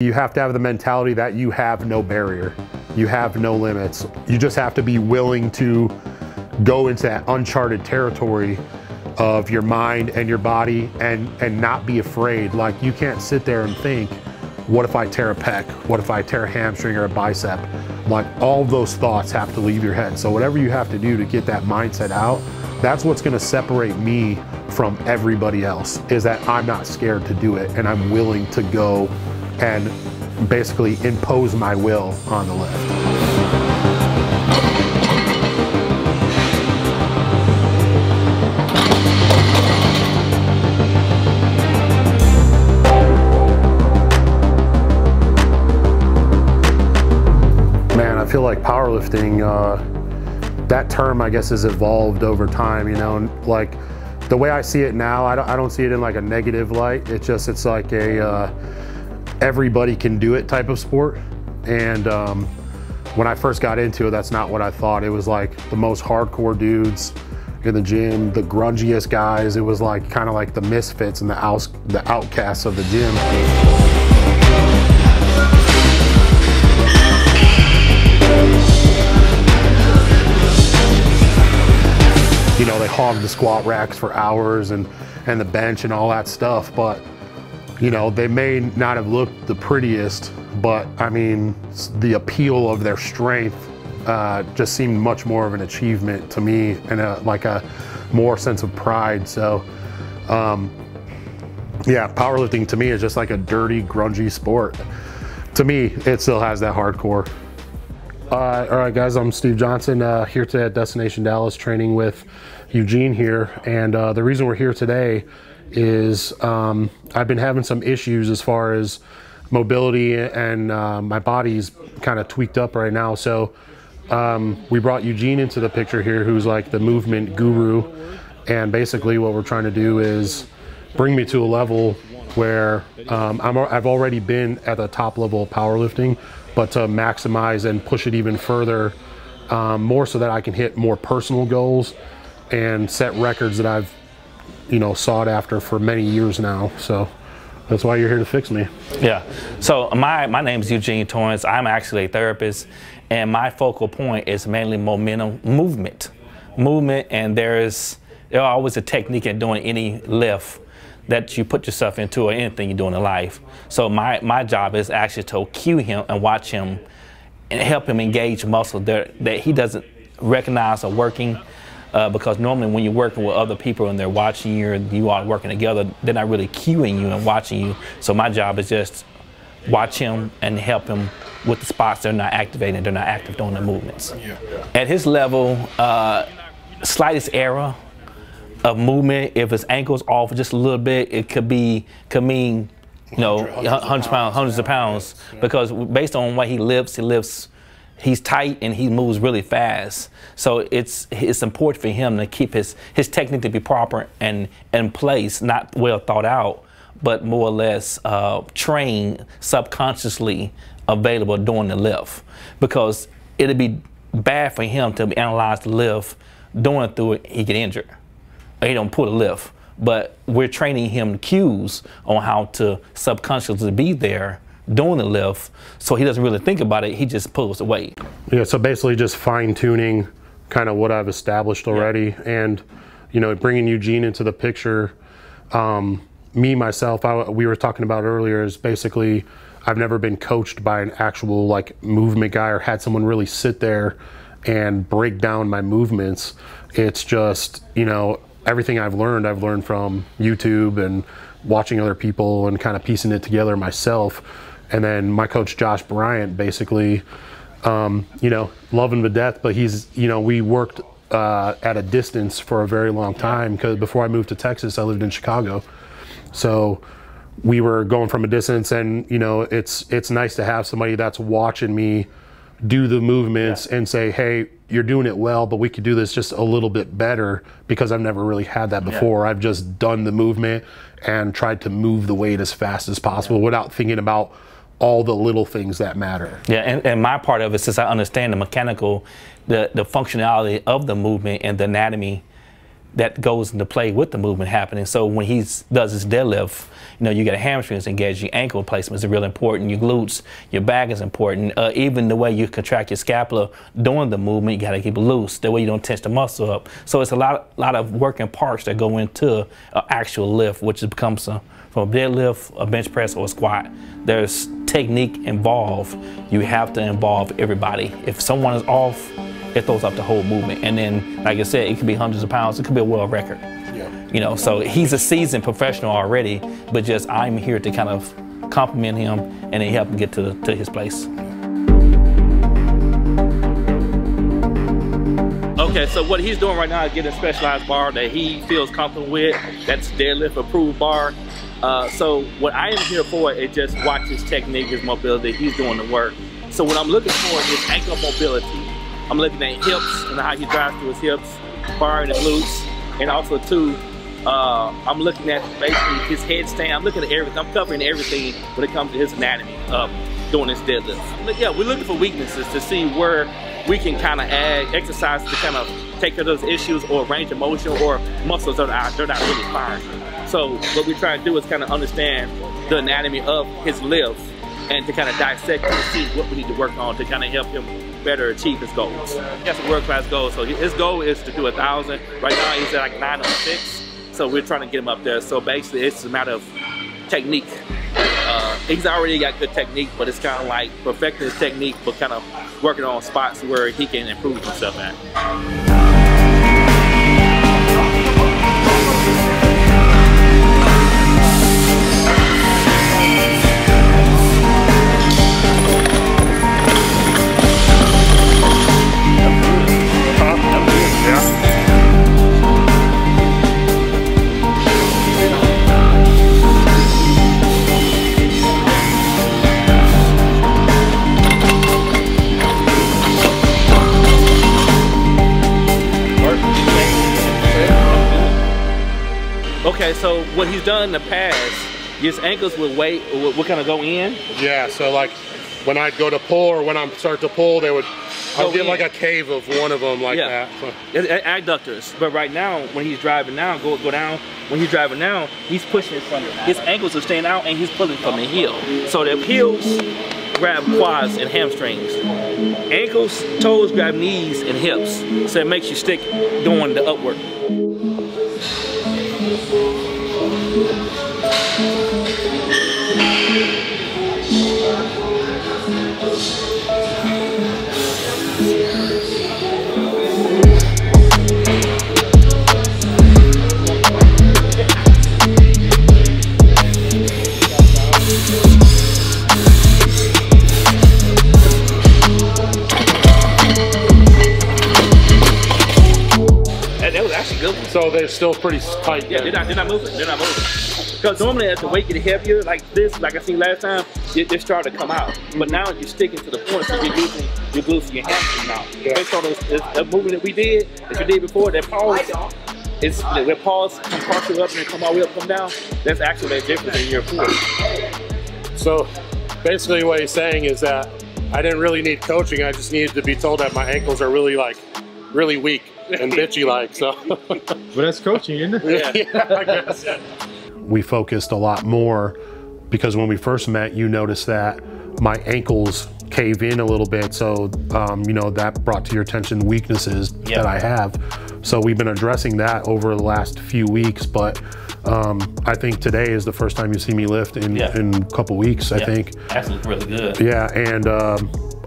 You have to have the mentality that you have no barrier. You have no limits. You just have to be willing to go into that uncharted territory of your mind and your body and not be afraid. Like, you can't sit there and think, what if I tear a pec? What if I tear a hamstring or a bicep? Like, all of those thoughts have to leave your head. So whatever you have to do to get that mindset out, that's what's gonna separate me from everybody else, is that I'm not scared to do it and I'm willing to go and basically impose my will on the lift. Man, I feel like powerlifting, that term, I guess, has evolved over time, you know, and like the way I see it now, I don't see it in like a negative light. It's like a, everybody can do it type of sport. And when I first got into it, that's not what I thought. It was like the most hardcore dudes in the gym, the grungiest guys. It was like kind of like the misfits and the outcasts of the gym. You know, they hog the squat racks for hours and the bench and all that stuff, but you know, they may not have looked the prettiest, but I mean, the appeal of their strength just seemed much more of an achievement to me, and like a more sense of pride. So yeah, powerlifting to me is just like a dirty, grungy sport. To me, it still has that hardcore. All right, guys, I'm Steve Johnson, here today at Destination Dallas, training with Eugene here. And the reason we're here today is I've been having some issues as far as mobility, and my body's kind of tweaked up right now. So we brought Eugene into the picture here, who's like the movement guru. And basically what we're trying to do is bring me to a level where I've already been at the top level of powerlifting, but to maximize and push it even further, more so that I can hit more personal goals and set records that I've, you know, sought after for many years now. So that's why you're here to fix me. Yeah. So my name is Eugene Torrance. I'm actually a therapist, and my focal point is mainly momentum, movement, and there's always a technique in doing any lift that you put yourself into, or anything you're doing in life. So my job is actually to cue him and watch him and help him engage muscles that he doesn't recognize are working. Because normally when you're working with other people and they're watching you, or you are working together, they're not really cueing you and watching you. So my job is just watch him and help him with the spots they're not activating, they're not active doing the movements. Yeah. At his level, slightest error of movement, if his ankle's off just a little bit, it could mean, you know, hundreds of pounds. Because based on what he lifts, he's tight and he moves really fast. So it's important for him to keep his technique to be proper and in place, not well thought out, but more or less trained subconsciously available during the lift. Because it'd be bad for him to analyze the lift, doing through it, he get injured. He don't pull the lift. But we're training him cues on how to subconsciously be there doing the lift, so he doesn't really think about it, he just pulls away. Yeah, so basically just fine-tuning kind of what I've established already. Yeah. And you know, bringing Eugene into the picture, me, myself, we were talking about earlier, is basically I've never been coached by an actual like movement guy, or had someone really sit there and break down my movements. It's just, you know, everything I've learned from YouTube and watching other people and kind of piecing it together myself. And then my coach, Josh Bryant, basically, you know, love him to death, but he's, you know, we worked at a distance for a very long time, because before I moved to Texas, I lived in Chicago. So we were going from a distance, and, you know, it's nice to have somebody that's watching me do the movements and say, hey, you're doing it well, but we could do this just a little bit better, because I've never really had that before. I've just done the movement and tried to move the weight as fast as possible without thinking about all the little things that matter. Yeah, and my part of it, since I understand the mechanical, the functionality of the movement and the anatomy that goes into play with the movement happening. So when he does his deadlift, you know, you get a hamstrings engaged, your ankle placement is really important, your glutes, your back is important. Even the way you contract your scapula during the movement, you got to keep it loose. That way you don't tense the muscle up. So it's a lot of working parts that go into an actual lift, which becomes from a deadlift, a bench press, or a squat. There's technique involved. You have to involve everybody. If someone is off, it throws up the whole movement. And then, like I said, it could be hundreds of pounds. It could be a world record. Yeah. You know, so he's a seasoned professional already, but just I'm here to kind of compliment him and then help him get to his place. Okay, so what he's doing right now is getting a specialized bar that he feels comfortable with. That's deadlift approved bar. So what I am here for is just watch his technique, his mobility. He's doing the work. So what I'm looking for is ankle mobility. I'm looking at hips and how he drives through his hips, barring his glutes, and also too, I'm looking at basically his headstand. I'm looking at everything. I'm covering everything when it comes to his anatomy of doing his deadlifts. But yeah, we're looking for weaknesses to see where we can kind of add exercises to kind of take care of those issues, or range of motion, or muscles that they're not really firing. So what we try to do is kind of understand the anatomy of his lifts and to kind of dissect and see what we need to work on to kind of help him better achieve his goals. He has a world-class goal. So his goal is to do 1,000. Right now he's at like 906. So we're trying to get him up there. So basically it's a matter of technique. He's already got good technique, but it's kind of like perfecting his technique, but kind of working on spots where he can improve himself at. Okay, so what he's done in the past, his ankles would kind of go in. Yeah, so like when I'd go to pull, or when I start to pull, I'd get like a cave of one of them like that. So. Adductors. But right now, when he's driving now, go down. When he's driving now, he's pushing his ankles are staying out and he's pulling from the heel. So the heels grab quads and hamstrings. Ankles, toes grab knees and hips. So it makes you stick going the upward. That was actually good. So they're still pretty tight. Yeah, they're not moving. They're not moving. Because normally as the weight gets heavier, like this, like I seen last time, they start to come out. But now you're sticking to the point, so you're losing your glutes and your hamstrings now. Yeah. Based on the movement that we did, that you did before, that pause, the pause come partially up and then come all the way up, come down. That's actually the difference in your core. So basically what he's saying is that I didn't really need coaching. I just needed to be told that my ankles are really weak and bitchy like, so. But that's coaching, isn't it? Yeah, I guess. We focused a lot more because when we first met, you noticed that my ankles cave in a little bit. So, you know, that brought to your attention weaknesses that I have. So we've been addressing that over the last few weeks, but I think today is the first time you see me lift in a couple weeks, I think. That's really good. Yeah, and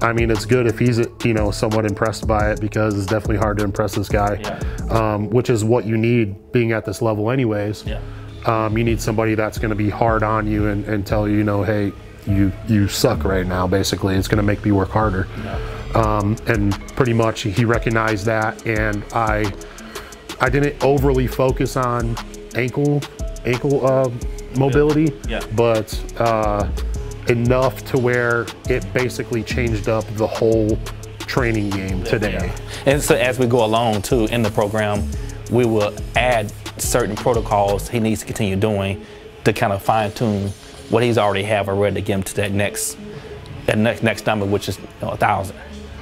I mean, it's good if he's, you know, somewhat impressed by it, because it's definitely hard to impress this guy, which is what you need being at this level anyways. You need somebody that's going to be hard on you and tell you, you know, hey, you suck right now, basically. It's going to make me work harder. And pretty much he recognized that, and I didn't overly focus on ankle mobility, but enough to where it basically changed up the whole training game today. And so as we go along too in the program, we will add certain protocols he needs to continue doing to kind of fine tune what he's already have already to get him to that next number, which is 1,000.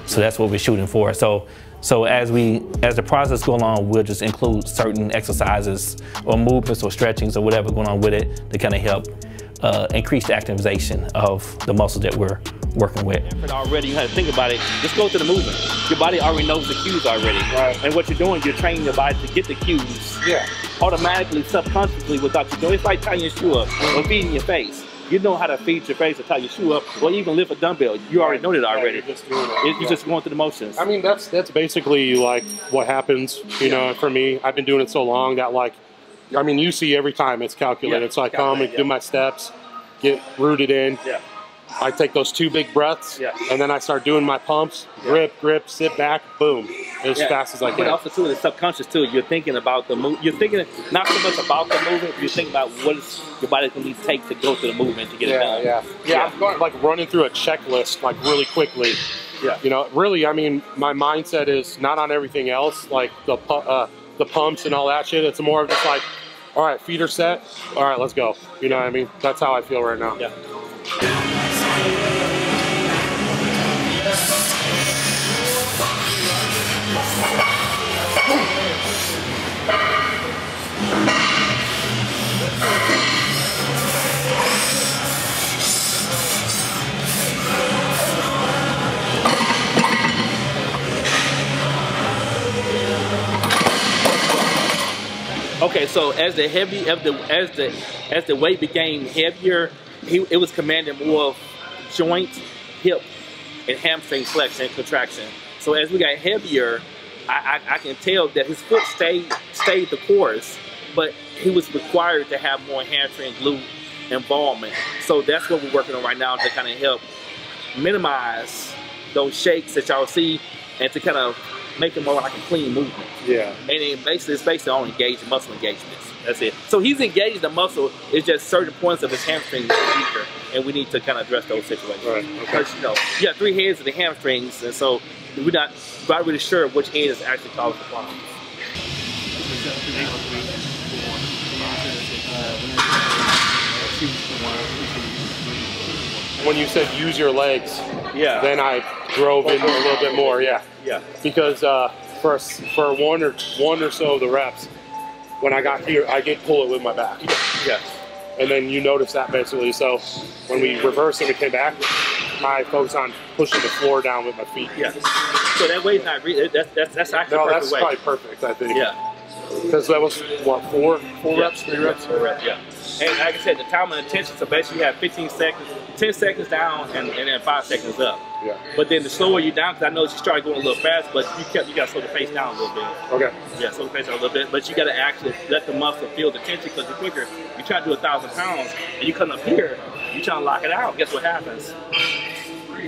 So that's what we're shooting for. So So as the process goes along, we'll just include certain exercises or movements or stretchings or whatever going on with it to kind of help increase the activation of the muscle that we're working with. Already, you have to think about it. Just go through the movement. Your body already knows the cues already. Right. And what you're doing, you're training your body to get the cues automatically, subconsciously, without you doing. It's like tying your shoe up or feeding your face. You know how to feed your face or tie your shoe up, or even lift a dumbbell. You already know that already. You're just doing it. You're just going through the motions. I mean, that's basically like what happens, you know, for me. I've been doing it so long that, like, I mean, you see every time it's calculated. So I come and do my steps, get rooted in. Yeah. I take those 2 big breaths, and then I start doing my pumps, grip, sit back, boom, as fast as I can. But also too, it's subconscious too. You're thinking about the move. You're thinking not so much about the movement. You're thinking about what is your body's going to take to go through the movement to get it done. Yeah. I'm going, like, running through a checklist, like, really quickly. Yeah. You know, really, I mean, my mindset is not on everything else, like the pumps and all that shit. It's more of just like, all right, feet are set. All right, let's go. You know what I mean? That's how I feel right now. Yeah. Okay, so as the weight became heavier, it was commanding more of joint, hip, and hamstring flexion and contraction. So as we got heavier, I can tell that his foot stayed the course, but he was required to have more hamstring, glute involvement. So that's what we're working on right now to kind of help minimize those shakes that y'all see and to kind of make it more like a clean movement. Yeah. And then basically, it's based on muscle engagements. That's it. So he's engaged the muscle. It's just certain points of his hamstrings are weaker, and we need to kind of address those situations. Right. Okay. Because, you know, you have 3 heads of the hamstrings, and so we're not really sure which head is actually causing the problem. When you said use your legs, then I drove in a little bit more, because for one or so of the reps, when I got here, I did pull it with my back. And then you notice that basically. So when we reversed and it came back, I focused on pushing the floor down with my feet. So that weight's not really, that's actually no, perfect that's weight. probably perfect, I think. Because that was, what, 4 reps, 3 reps? 4 reps, And like I said, the time and attention, so basically you have 15 seconds, 10 seconds down, and then 5 seconds up. But then the slower you down, because I know you started going a little fast, but you got to slow the pace down a little bit. Okay. Slow the pace down a little bit, but you got to actually let the muscle feel the tension, because the quicker you try to do 1,000 pounds, and you come up here, you try to lock it out. Guess what happens?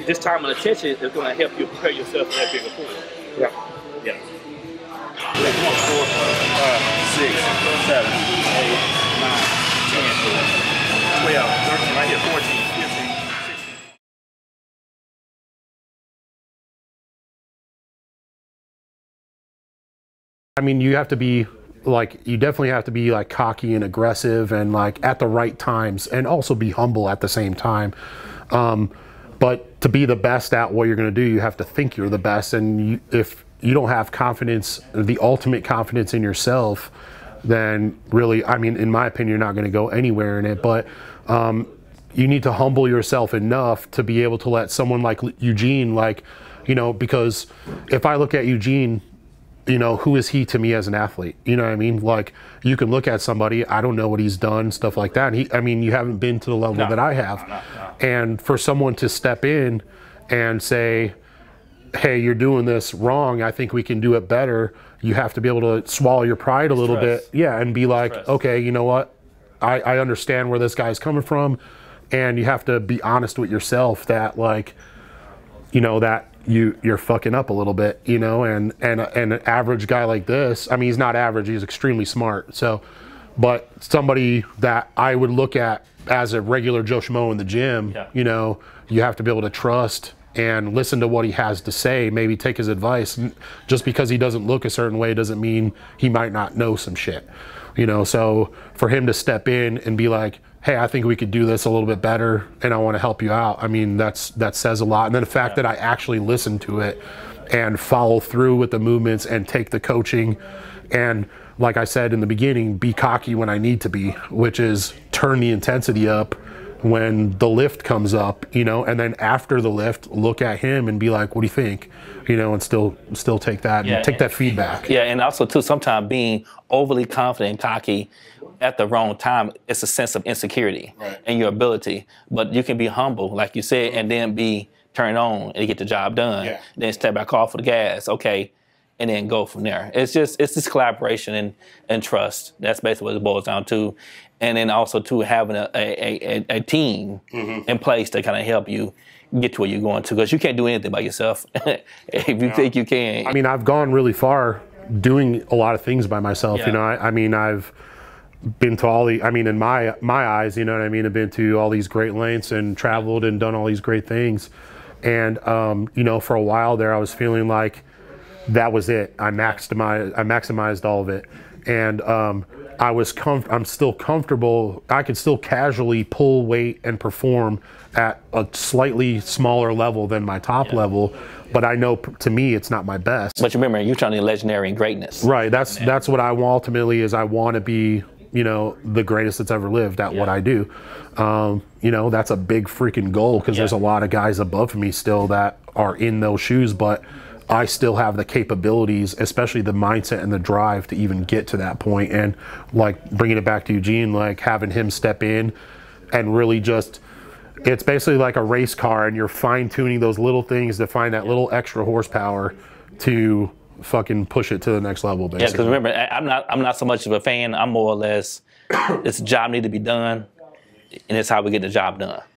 This time and attention is going to help you prepare yourself for that bigger pull. 4, 6, 7, 8, 9, 10, 12, 13, right here, 14, 15, 16. I mean, you have to be like, you definitely have to be like cocky and aggressive and like at the right times, and also be humble at the same time. But to be the best at what you're going to do, you have to think you're the best. And if you don't have confidence, the ultimate confidence in yourself, then really, I mean, in my opinion, you're not going to go anywhere in it. But you need to humble yourself enough to be able to let someone like Eugene, like, you know, because if I look at Eugene, you know, who is he to me as an athlete? You know what I mean? Like, you can look at somebody, I don't know what he's done, stuff like that. And I mean, you haven't been to the level that I have. No. And for someone to step in and say, hey, you're doing this wrong, I think we can do it better, you have to be able to swallow your pride a little bit. And be like, okay, you know what? I understand where this guy's coming from. And you have to be honest with yourself that, like, you know, that you're fucking up a little bit, you know, and an average guy like this, I mean, he's not average, he's extremely smart. So, but somebody that I would look at as a regular Joe Schmo in the gym, you know, you have to be able to trust and listen to what he has to say, maybe take his advice. Just because he doesn't look a certain way doesn't mean he might not know some shit, you know. So for him to step in and be like, hey, I think we could do this a little bit better and I want to help you out, I mean, that says a lot. And then the fact that I actually listened to it and follow through with the movements and take the coaching. And like I said in the beginning, be cocky when I need to be, which is turn the intensity up when the lift comes up, you know, and then after the lift, look at him and be like, what do you think? You know, and still take that and take that feedback. Yeah, and also too, sometimes being overly confident and cocky at the wrong time, it's a sense of insecurity in your ability. But you can be humble, like you said, and then be turned on and get the job done. Then step back off of the gas, okay, and then go from there. It's this collaboration and trust. That's basically what it boils down to. And then also too, having a team in place to kind of help you get to where you're going to, because you can't do anything by yourself if you think you can. I mean, I've gone really far doing a lot of things by myself. You know, I mean, I've been to all the, I mean, in my eyes, you know what I mean, I've been to all these great lengths and traveled and done all these great things. And, you know, for a while there, I was feeling like that was it. I maximized all of it. And I'm still comfortable. I could still casually pull weight and perform at a slightly smaller level than my top level, but I know to me it's not my best. But remember, you're trying to be legendary in greatness. Right. That's what I want ultimately, is I want to be, you know, the greatest that's ever lived at what I do. You know, that's a big freaking goal, because there's a lot of guys above me still that are in those shoes, but I still have the capabilities, especially the mindset and the drive to even get to that point. And like bringing it back to Eugene, like having him step in and really just, it's basically like a race car, and you're fine tuning those little things to find that little extra horsepower to fucking push it to the next level, basically. Yeah, because remember, I'm not so much of a fan. I'm more or less, it's a job need to be done, and it's how we get the job done.